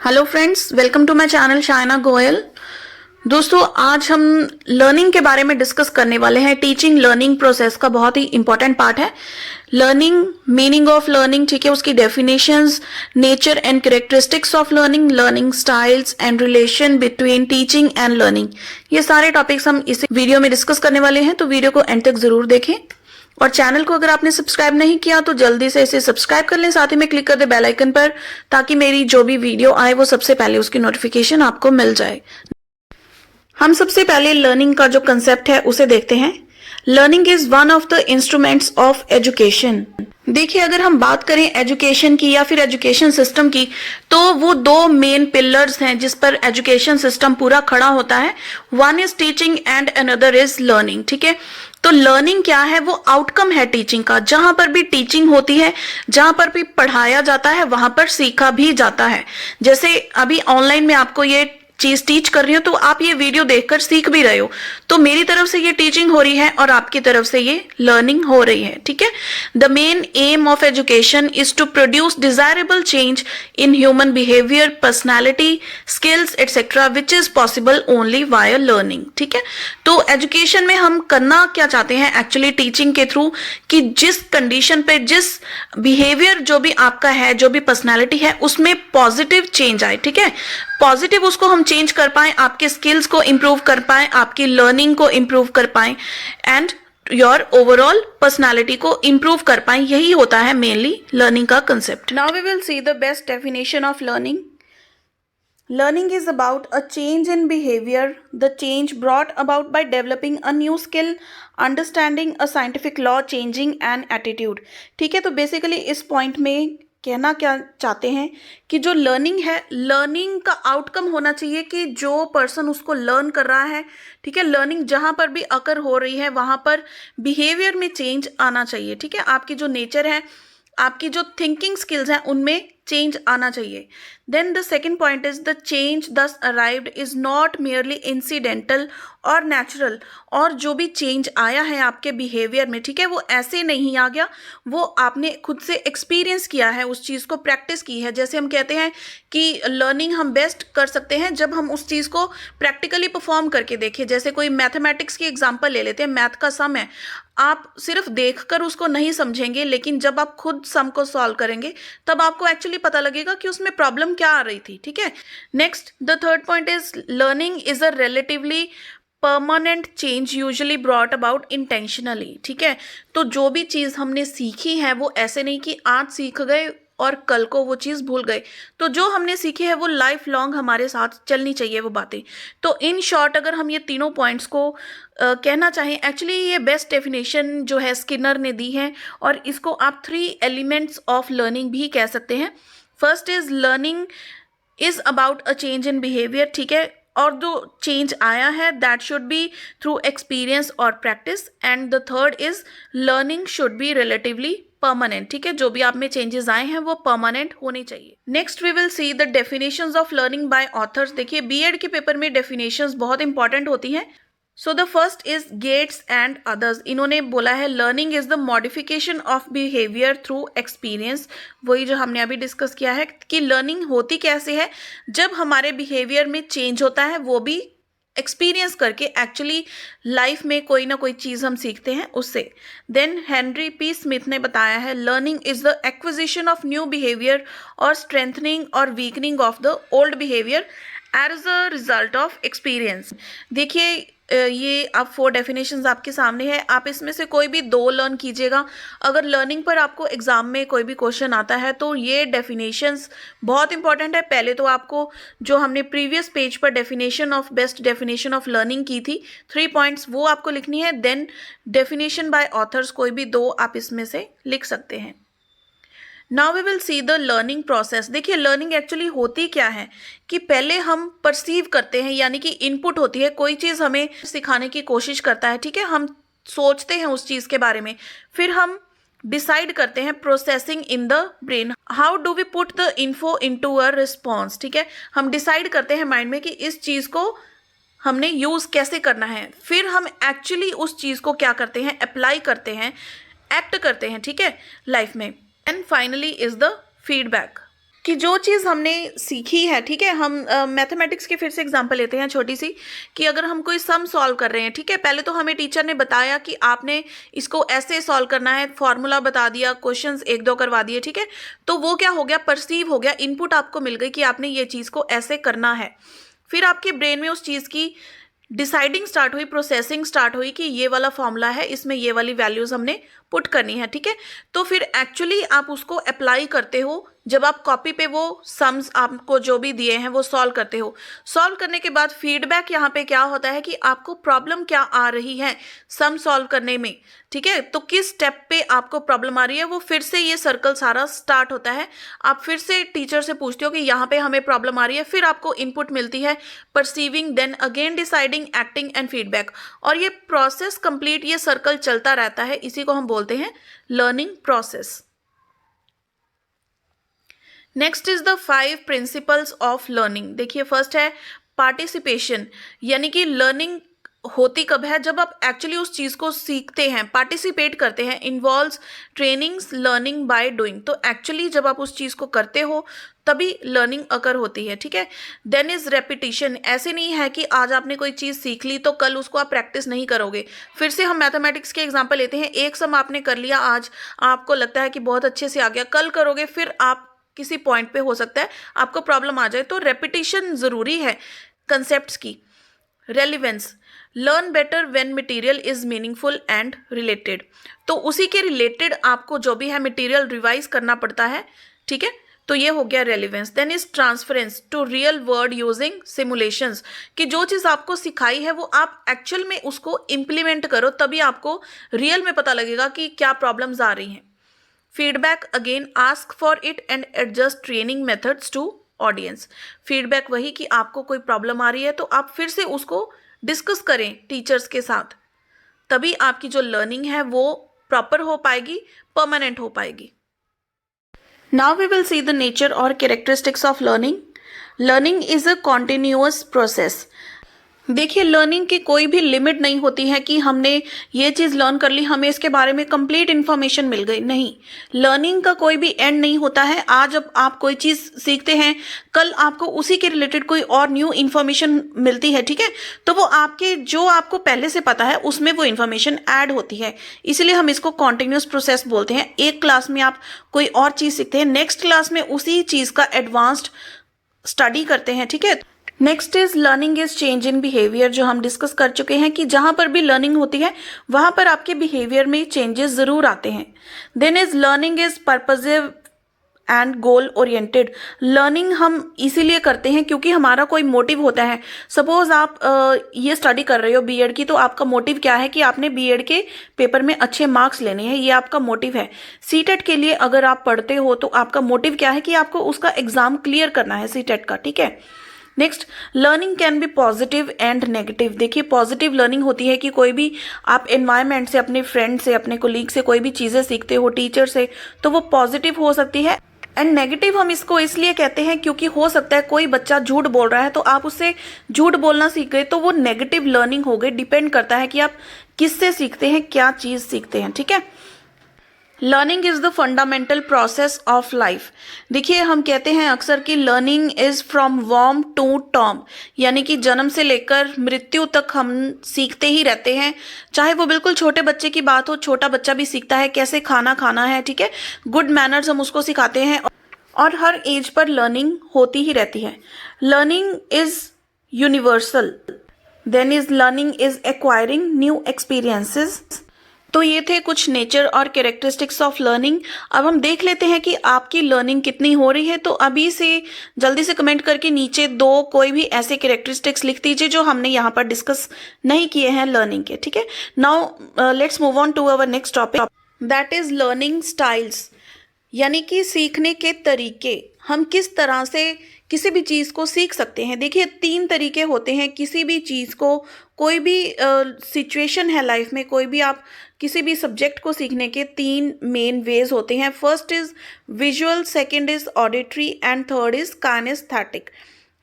Hello friends, welcome to my channel Shaina Goyal. दोस्तों, आज हम लर्निंग के बारे में डिस्कस करने वाले हैं। टीचिंग लर्निंग प्रोसेस का बहुत ही इंपॉर्टेंट पार्ट है। लर्निंग, मीनिंग ऑफ लर्निंग, ठीक है, उसकी definitions, nature and characteristics of learning, learning styles and relation between teaching and learning, ये सारे टॉपिक्स हम इस वीडियो में डिस्कस करने वाले हैं। तो वीडियो को एंड तक जरूर देखें और चैनल को अगर आपने सब्सक्राइब नहीं किया तो जल्दी से इसे सब्सक्राइब कर लें, साथ ही में क्लिक कर दे बेल आइकन पर, ताकि मेरी जो भी वीडियो आए वो सबसे पहले उसकी नोटिफिकेशन आपको मिल जाए। हम सबसे पहले लर्निंग का जो कंसेप्ट है उसे देखते हैं। Learning is one of the instruments of education. देखिए, अगर हम बात करें एजुकेशन की या फिर एजुकेशन सिस्टम की, तो वो दो मेन पिलर्स हैं जिस पर एजुकेशन सिस्टम पूरा खड़ा होता है। One is teaching and another is learning. ठीक है, तो लर्निंग क्या है? वो आउटकम है टीचिंग का। जहां पर भी टीचिंग होती है, जहां पर भी पढ़ाया जाता है, वहां पर सीखा भी जाता है। जैसे अभी ऑनलाइन में आपको ये चीज टीच कर रही हो तो आप ये वीडियो देखकर सीख भी रहे हो, तो मेरी तरफ से ये टीचिंग हो रही है और आपकी तरफ से ये लर्निंग हो रही है। ठीक है, the main aim of education is to produce desirable change in human behaviour, personality, skills etcetera, which is possible only via learning. ठीक है, तो एजुकेशन में हम करना क्या चाहते हैं एक्चुअली टीचिंग के थ्रू, कि जिस कंडीशन पे, जिस बिहेवियर जो भी आपका है, जो भी पर्सनैलिटी है, उसमें पॉजिटिव चेंज आए। ठीक है, पॉजिटिव उसको हम चेंज कर पाए, आपके स्किल्स को इंप्रूव कर पाए, आपकी लर्निंग को इंप्रूव कर पाए एंड योर ओवरऑल पर्सनालिटी को इंप्रूव कर पाए। यही होता है मेनली लर्निंग का concept. Now we will see the best definition of learning. Learning is about a change in behavior, the change brought about by developing a new skill, understanding a scientific law, changing an attitude। ठीक है, तो basically इस point में कहना क्या चाहते हैं कि जो लर्निंग है, लर्निंग का आउटकम होना चाहिए कि जो पर्सन उसको लर्न कर रहा है, ठीक है, लर्निंग जहाँ पर भी अकर हो रही है वहाँ पर बिहेवियर में चेंज आना चाहिए। ठीक है, आपकी जो नेचर है, आपकी जो थिंकिंग स्किल्स हैं, उनमें चेंज आना चाहिए। Then the second point is the change thus arrived is not merely incidental और नेचुरल। और जो भी चेंज आया है आपके बिहेवियर में, ठीक है, वो ऐसे नहीं आ गया, वो आपने खुद से एक्सपीरियंस किया है, उस चीज़ को प्रैक्टिस की है। जैसे हम कहते हैं कि लर्निंग हम बेस्ट कर सकते हैं जब हम उस चीज़ को प्रैक्टिकली परफॉर्म करके देखें। जैसे कोई मैथमेटिक्स की एग्जाम्पल ले लेते हैं, मैथ का सम है, आप सिर्फ देखकर उसको नहीं समझेंगे, लेकिन जब आप खुद सम को सॉल्व करेंगे तब आपको एक्चुअली पता लगेगा कि उसमें प्रॉब्लम क्या आ रही थी। ठीक है, next the third point is learning is a relatively permanent change usually brought about intentionally. ठीक है, तो जो भी चीज़ हमने सीखी है वो ऐसे नहीं कि आज सीख गए और कल को वो चीज़ भूल गए। तो जो हमने सीखी है वो लाइफ लॉन्ग हमारे साथ चलनी चाहिए वो बातें। तो इन शॉर्ट अगर हम ये तीनों पॉइंट्स को कहना चाहें, एक्चुअली ये बेस्ट डेफिनेशन जो है स्किनर ने दी है, और इसको आप 3 एलिमेंट्स ऑफ लर्निंग भी कह सकते हैं। First is learning is about a change in behaviour. ठीक है, और जो चेंज आया है that should be through experience और practice. And the third is learning should be relatively permanent. ठीक है, जो भी आप में चेंजेस आए हैं वो परमानेंट होने चाहिए। Next we will see the definitions of learning by authors. देखिए, बीएड के पेपर में डेफिनेशंस बहुत इंपॉर्टेंट होती हैं। So the first is Gates and others. इन्होंने बोला है learning is the modification of behaviour through experience. वही जो हमने अभी डिस्कस किया है कि लर्निंग होती कैसे है, जब हमारे बिहेवियर में चेंज होता है, वो भी एक्सपीरियंस करके, एक्चुअली लाइफ में कोई ना कोई चीज़ हम सीखते हैं उससे। देन हेनरी पी स्मिथ ने बताया है learning is the acquisition of new behaviour और स्ट्रेंथनिंग और weakening of the old behaviour as a result of experience. देखिए, ये अब 4 डेफिनेशंस आपके सामने है, आप इसमें से कोई भी 2 लर्न कीजिएगा। अगर लर्निंग पर आपको एग्जाम में कोई भी क्वेश्चन आता है तो ये डेफिनेशंस बहुत इंपॉर्टेंट है। पहले तो आपको जो हमने प्रीवियस पेज पर definition of best definition of learning की थी, 3 पॉइंट्स, वो आपको लिखनी है। देन डेफिनेशन बाय ऑथर्स कोई भी 2 आप इसमें से लिख सकते हैं। Now we will see the learning process. देखिए, लर्निंग एक्चुअली होती क्या है कि पहले हम परसीव करते हैं, यानी कि इनपुट होती है, कोई चीज़ हमें सिखाने की कोशिश करता है। ठीक है, हम सोचते हैं उस चीज़ के बारे में, फिर हम डिसाइड करते हैं, processing in the brain, how do we put the info into a response. ठीक है, हम डिसाइड करते हैं माइंड में कि इस चीज़ को हमने यूज़ कैसे करना है, फिर हम एक्चुअली उस चीज़ को क्या करते हैं, अप्लाई करते हैं, एक्ट करते हैं। ठीक है, लाइफ में। And finally is the feedback. कि जो चीज़ हमने सीखी है, ठीक है, हम मैथमेटिक्स के फिर से एग्जांपल लेते हैं छोटी सी, कि अगर हम कोई सम सॉल्व कर रहे हैं, ठीक है, पहले तो हमें टीचर ने बताया कि आपने इसको ऐसे सॉल्व करना है, फॉर्मूला बता दिया, क्वेश्चंस एक दो करवा दिए, ठीक है, तो वो क्या हो गया, परसीव हो गया, इनपुट आपको मिल गई कि आपने ये चीज़ को ऐसे करना है। फिर आपके ब्रेन में उस चीज़ की डिसाइडिंग स्टार्ट हुई, प्रोसेसिंग स्टार्ट हुई कि ये वाला फॉर्मूला है, इसमें ये वाली वैल्यूज हमने पुट करनी है, ठीक है। तो फिर एक्चुअली आप उसको अप्लाई करते हो जब आप कॉपी पे वो सम्स आपको जो भी दिए हैं वो सॉल्व करते हो। सॉल्व करने के बाद फीडबैक यहाँ पे क्या होता है कि आपको प्रॉब्लम क्या आ रही है सम सॉल्व करने में, ठीक है, तो किस स्टेप पे आपको प्रॉब्लम आ रही है, वो फिर से ये सर्कल सारा स्टार्ट होता है। आप फिर से टीचर से पूछते हो कि यहाँ पे हमें प्रॉब्लम आ रही है, फिर आपको इनपुट मिलती है, perceiving, then again deciding, acting and feedback, और ये प्रोसेस कंप्लीट, ये सर्कल चलता रहता है। इसी को हम बोलते हैं learning process. Next is the 5 principles of learning. देखिए, फर्स्ट है पार्टिसिपेशन, यानी कि लर्निंग होती कब है, जब आप एक्चुअली उस चीज़ को सीखते हैं, पार्टिसिपेट करते हैं। Involves trainings learning by doing, तो एक्चुअली जब आप उस चीज़ को करते हो तभी लर्निंग अकर होती है, ठीक है। देन इज रेपिटिशन, ऐसे नहीं है कि आज आपने कोई चीज़ सीख ली तो कल उसको आप प्रैक्टिस नहीं करोगे। फिर से हम मैथमेटिक्स के एग्जांपल लेते हैं, एक सम आपने कर लिया आज, आपको लगता है कि बहुत अच्छे से आ गया, कल करोगे, फिर आप किसी पॉइंट पे हो सकता है आपको प्रॉब्लम आ जाए, तो रेपिटिशन ज़रूरी है कंसेप्ट्स की। Relevance, learn better when material is meaningful and related, तो उसी के रिलेटेड आपको जो भी है मटेरियल रिवाइज करना पड़ता है, ठीक है, तो ये हो गया relevance. Then is transference to real world using simulations, कि जो चीज़ आपको सिखाई है वो आप एक्चुअल में उसको इम्प्लीमेंट करो, तभी आपको रियल में पता लगेगा कि क्या प्रॉब्लम्स आ रही हैं। Feedback, again ask for it and adjust training methods to audience, feedback वही कि आपको कोई प्रॉब्लम आ रही है तो आप फिर से उसको डिस्कस करें टीचर्स के साथ, तभी आपकी जो लर्निंग है वो प्रॉपर हो पाएगी, परमानेंट हो पाएगी। Now we will see the nature और characteristics of learning. Learning is a continuous process. देखिए, लर्निंग की कोई भी लिमिट नहीं होती है कि हमने ये चीज़ लर्न कर ली, हमें इसके बारे में कंप्लीट इन्फॉर्मेशन मिल गई, नहीं, लर्निंग का कोई भी एंड नहीं होता है। आज अब आप कोई चीज़ सीखते हैं, कल आपको उसी के रिलेटेड कोई और न्यू इन्फॉर्मेशन मिलती है, ठीक है, तो वो आपके जो आपको पहले से पता है उसमें वो इन्फॉर्मेशन ऐड होती है, इसलिए हम इसको कॉन्टिन्यूस प्रोसेस बोलते हैं। एक क्लास में आप कोई और चीज़ सीखते हैं, नेक्स्ट क्लास में उसी चीज़ का एडवांस्ड स्टडी करते हैं, ठीक है। Next is learning is change in behaviour, जो हम डिस्कस कर चुके हैं कि जहां पर भी लर्निंग होती है वहां पर आपके बिहेवियर में चेंजेस जरूर आते हैं। Then is learning is purposive and goal oriented, learning हम इसीलिए करते हैं क्योंकि हमारा कोई मोटिव होता है। सपोज आप ये स्टडी कर रहे हो बीएड की, तो आपका मोटिव क्या है कि आपने बीएड के पेपर में अच्छे मार्क्स लेने हैं, ये आपका मोटिव है। सीटेट के लिए अगर आप पढ़ते हो तो आपका मोटिव क्या है कि आपको उसका एग्जाम क्लियर करना है सीटेट का, ठीक है। Next, learning can be positive and negative. देखिए, पॉजिटिव लर्निंग होती है कि कोई भी आप एनवायरनमेंट से, अपने फ्रेंड से, अपने कोलीग से कोई भी चीज़ें सीखते हो, टीचर से, तो वो पॉजिटिव हो सकती है। एंड नेगेटिव हम इसको इसलिए कहते हैं क्योंकि हो सकता है कोई बच्चा झूठ बोल रहा है तो आप उससे झूठ बोलना सीख गए, तो वो नेगेटिव लर्निंग हो गई। डिपेंड करता है कि आप किससे सीखते हैं, क्या चीज़ सीखते हैं, ठीक है। Learning is the fundamental process of life. देखिए, हम कहते हैं अक्सर कि लर्निंग इज फ्रॉम वॉर्म टू टॉम, यानी कि जन्म से लेकर मृत्यु तक हम सीखते ही रहते हैं। चाहे वो बिल्कुल छोटे बच्चे की बात हो, छोटा बच्चा भी सीखता है कैसे खाना खाना है, ठीक है, गुड मैनर्स हम उसको सिखाते हैं, और हर एज पर लर्निंग होती ही रहती है। Learning is universal. Then is learning is acquiring new experiences. तो ये थे कुछ नेचर और कैरेक्टरिस्टिक्स ऑफ लर्निंग। अब हम देख लेते हैं कि आपकी लर्निंग कितनी हो रही है, तो अभी से जल्दी से कमेंट करके नीचे 2 कोई भी ऐसे कैरेक्टरिस्टिक्स लिख दीजिए जो हमने यहाँ पर डिस्कस नहीं किए हैं लर्निंग के, ठीक है। Now let's move on to our next topic, that is learning styles, यानी कि सीखने के तरीके, हम किस तरह से किसी भी चीज़ को सीख सकते हैं। देखिए, 3 तरीके होते हैं किसी भी चीज़ को, कोई भी सिचुएशन है लाइफ में, कोई भी आप किसी भी सब्जेक्ट को सीखने के 3 मेन वेज होते हैं। First is visual, second is auditory and third is kinesthetic,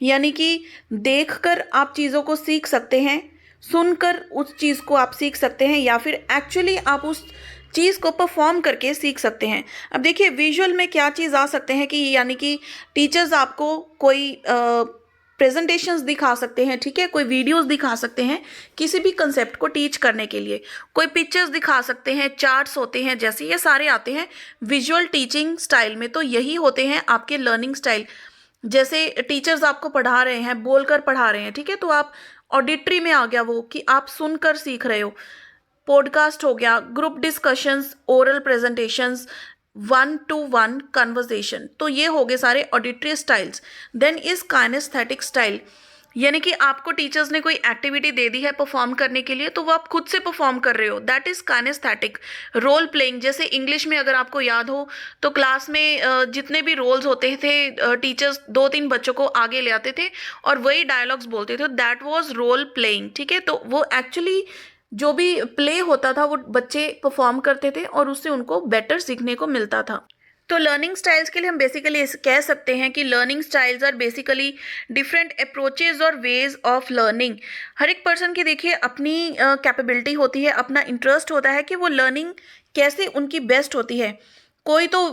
यानी कि देखकर आप चीज़ों को सीख सकते हैं, सुनकर उस चीज़ को आप सीख सकते हैं, या फिर एक्चुअली आप उस चीज़ को परफॉर्म करके सीख सकते हैं। अब देखिए विजुअल में क्या चीज़ आ सकते हैं कि यानी कि टीचर्स आपको कोई प्रेजेंटेशंस दिखा सकते हैं, ठीक है, कोई वीडियोस दिखा सकते हैं किसी भी कंसेप्ट को टीच करने के लिए, कोई पिक्चर्स दिखा सकते हैं, चार्ट्स होते हैं, जैसे ये सारे आते हैं विजुअल टीचिंग स्टाइल में। तो यही होते हैं आपके लर्निंग स्टाइल। जैसे टीचर्स आपको पढ़ा रहे हैं, बोलकर पढ़ा रहे हैं, ठीक है, तो आप ऑडिटरी में आ गया वो कि आप सुनकर सीख रहे हो। पॉडकास्ट हो गया, group discussions, oral presentations, 1-to-1 conversation, तो ये हो गए सारे auditory styles. Then is kinesthetic style, यानी कि आपको टीचर्स ने कोई एक्टिविटी दे दी है परफॉर्म करने के लिए, तो वो आप खुद से परफॉर्म कर रहे हो, that is kinesthetic. Role playing, जैसे इंग्लिश में अगर आपको याद हो तो क्लास में जितने भी रोल्स होते थे टीचर्स 2-3 बच्चों को आगे ले आते थे और वही डायलॉग्स बोलते थे, दैट वाज रोल प्लेइंग, ठीक है। तो वो एक्चुअली जो भी प्ले होता था वो बच्चे परफॉर्म करते थे और उससे उनको बेटर सीखने को मिलता था। तो लर्निंग स्टाइल्स के लिए हम बेसिकली कह सकते हैं कि learning styles are basically different approaches और वेज ऑफ लर्निंग। हर एक पर्सन की देखिए अपनी कैपेबिलिटी होती है, अपना इंटरेस्ट होता है कि वो लर्निंग कैसे उनकी बेस्ट होती है। कोई तो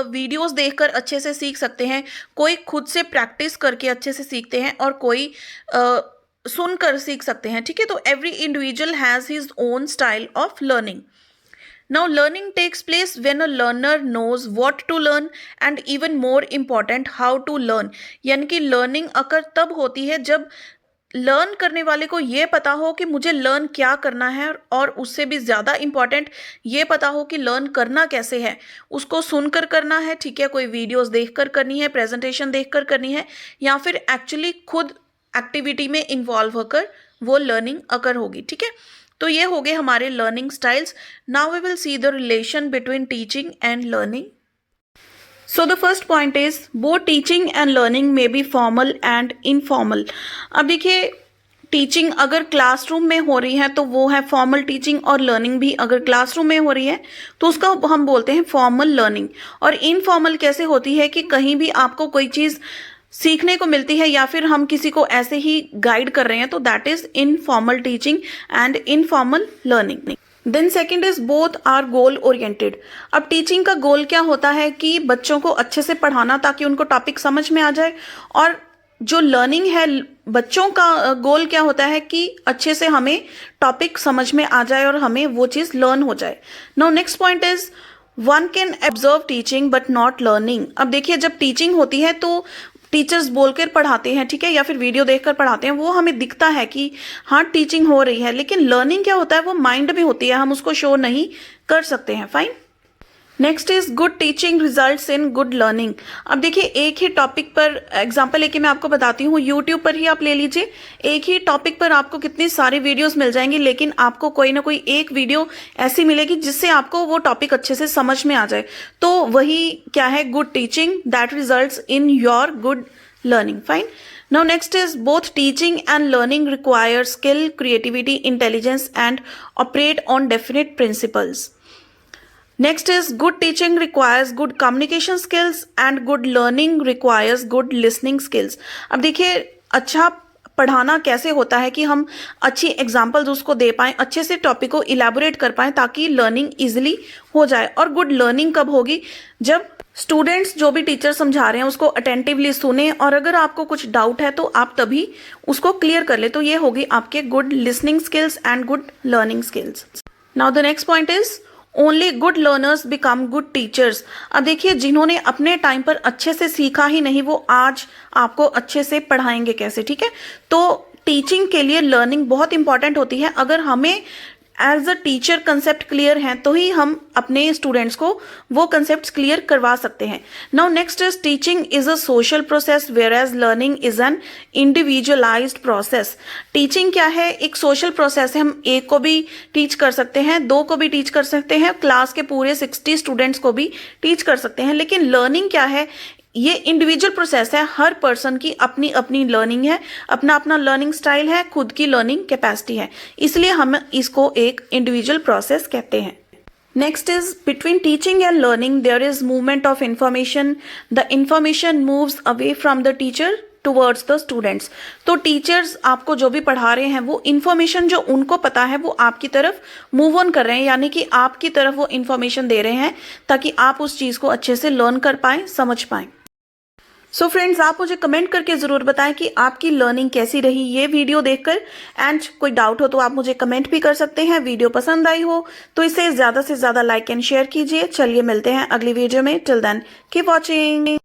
वीडियोस देखकर अच्छे से सीख सकते हैं, कोई खुद से प्रैक्टिस करके अच्छे से सीखते हैं और कोई सुनकर सीख सकते हैं, ठीक है। तो every individual has his own style of learning. Now learning takes place when a learner knows what to learn and even more important how to learn। यानी कि लर्निंग अगर तब होती है जब लर्न करने वाले को ये पता हो कि मुझे लर्न क्या करना है, और उससे भी ज़्यादा इम्पॉर्टेंट ये पता हो कि लर्न करना कैसे है। उसको सुनकर करना है, ठीक है, कोई वीडियोस देखकर करनी है, प्रेजेंटेशन देखकर करनी है, या फिर एक्चुअली खुद एक्टिविटी में इन्वॉल्व होकर वो लर्निंग अगर होगी, ठीक है। तो ये हो गए हमारे learning styles. Now we will see the relation between teaching and learning. So the first point is both teaching and learning may be formal and informal. अब देखिए टीचिंग अगर क्लासरूम में हो रही है तो वो है फॉर्मल टीचिंग, और लर्निंग भी अगर क्लासरूम में हो रही है तो उसका हम बोलते हैं फॉर्मल लर्निंग। और इनफॉर्मल कैसे होती है कि कहीं भी आपको कोई चीज़ सीखने को मिलती है या फिर हम किसी को ऐसे ही गाइड कर रहे हैं, तो that is informal teaching and informal learning. Then second is both are goal oriented. अब टीचिंग का गोल क्या होता है कि बच्चों को अच्छे से पढ़ाना ताकि उनको टॉपिक समझ में आ जाए, और जो लर्निंग है बच्चों का गोल क्या होता है कि अच्छे से हमें टॉपिक समझ में आ जाए और हमें वो चीज़ लर्न हो जाए। Now next point is one can observe teaching but not learning. अब देखिए जब टीचिंग होती है तो टीचर्स बोलकर पढ़ाते हैं, ठीक है, या फिर वीडियो देखकर पढ़ाते हैं, वो हमें दिखता है कि हाँ टीचिंग हो रही है, लेकिन लर्निंग क्या होता है वो माइंड में होती है, हम उसको शो नहीं कर सकते हैं। Fine. Next is good teaching results in good learning. अब देखिए एक ही टॉपिक पर एग्जांपल लेके मैं आपको बताती हूँ, यूट्यूब पर ही आप ले लीजिए, एक ही टॉपिक पर आपको कितनी सारी वीडियोस मिल जाएंगी, लेकिन आपको कोई ना कोई एक वीडियो ऐसी मिलेगी जिससे आपको वो टॉपिक अच्छे से समझ में आ जाए। तो वही क्या है, good teaching, that results in your good learning. Fine. Now next is both teaching and learning require skill, creativity, intelligence and operate on definite principles. Next is good teaching requires good communication skills and good learning requires good listening skills. अब देखिए अच्छा पढ़ाना कैसे होता है कि हम अच्छी एग्जाम्पल्स उसको दे पाएं, अच्छे से टॉपिक को इलेबोरेट कर पाएं ताकि लर्निंग इजीली हो जाए। और गुड लर्निंग कब होगी, जब स्टूडेंट्स जो भी टीचर समझा रहे हैं उसको अटेंटिवली सुने, और अगर आपको कुछ डाउट है तो आप तभी उसको क्लियर कर ले। तो ये होगी आपके good listening skills and good learning skills. Now the next point is only good learners become good teachers. अब देखिए जिन्होंने अपने टाइम पर अच्छे से सीखा ही नहीं वो आज आपको अच्छे से पढ़ाएंगे कैसे, ठीक है। तो टीचिंग के लिए लर्निंग बहुत इंपॉर्टेंट होती है। अगर हमें as a teacher concept clear हैं तो ही हम अपने स्टूडेंट्स को वो कंसेप्ट क्लियर करवा सकते हैं। Now next is teaching is a social process whereas learning is an individualised process. Teaching क्या है, एक सोशल प्रोसेस है, हम एक को भी टीच कर सकते हैं, दो को भी टीच कर सकते हैं, क्लास के पूरे 60 स्टूडेंट्स को भी टीच कर सकते हैं। लेकिन लर्निंग क्या है, ये इंडिविजुअल प्रोसेस है, हर पर्सन की अपनी अपनी लर्निंग है, अपना अपना लर्निंग स्टाइल है, खुद की लर्निंग कैपेसिटी है, इसलिए हम इसको एक इंडिविजुअल प्रोसेस कहते हैं। Next is between teaching and learning there is movement of information. The information moves away from the teacher towards the students. तो टीचर्स आपको जो भी पढ़ा रहे हैं वो इन्फॉर्मेशन जो उनको पता है वो आपकी तरफ मूव ऑन कर रहे हैं, यानी कि आपकी तरफ वो इन्फॉर्मेशन दे रहे हैं ताकि आप उस चीज़ को अच्छे से लर्न कर पाएं, समझ पाएं। सो फ्रेंड्स, आप मुझे कमेंट करके ज़रूर बताएं कि आपकी लर्निंग कैसी रही ये वीडियो देखकर। एंड कोई डाउट हो तो आप मुझे कमेंट भी कर सकते हैं। वीडियो पसंद आई हो तो इसे ज़्यादा से ज़्यादा लाइक एंड शेयर कीजिए। चलिए मिलते हैं अगली वीडियो में। Till then keep watching.